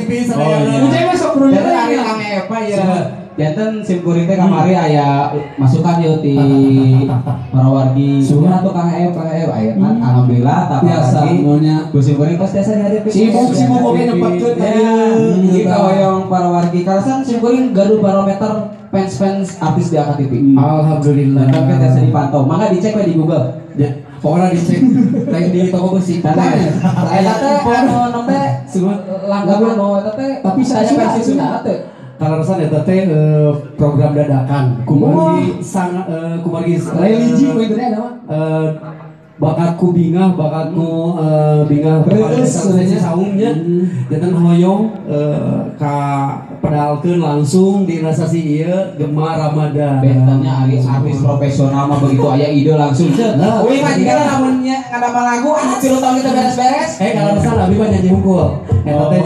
TV sadayana. Ujai masuk dulu Jantan hari Kang Eva ya. Jantan simkuring teh kamari aya masukan yeuh ti para wargi. Sudah tuh Kang Eva aya kan alhamdulillah tapi biasa maunya ku simkuring pas biasa nyari sibuk oge nyempetkeun tadi. Kita hoyong para wargi karasan simkuring gaduh barometer fans artis di AKTV. Alhamdulillah. Dan kan biasa dipantau. Maka dicek we di Google. Ya, pokoknya dicek lain di toko besi. Eta teh anu teh langgam anu eta teh tapi saya versi Sunda teh. Kalasan eta teh program dadakan. Kumargi kumargi religi we teh ada bakatku bingah bingah sebenarnya saungnya jantan hoyong ka pedalkeun langsung di nasasi ieu Gema Ramadan. Bentennya artis profesional mah begitu aya ide langsung. Uing mah jika lamunnya ngadamel lagu anu 3 tahun kita beres-beres. Kalau misalnya abi mah nyanyi hungkul. Eta teh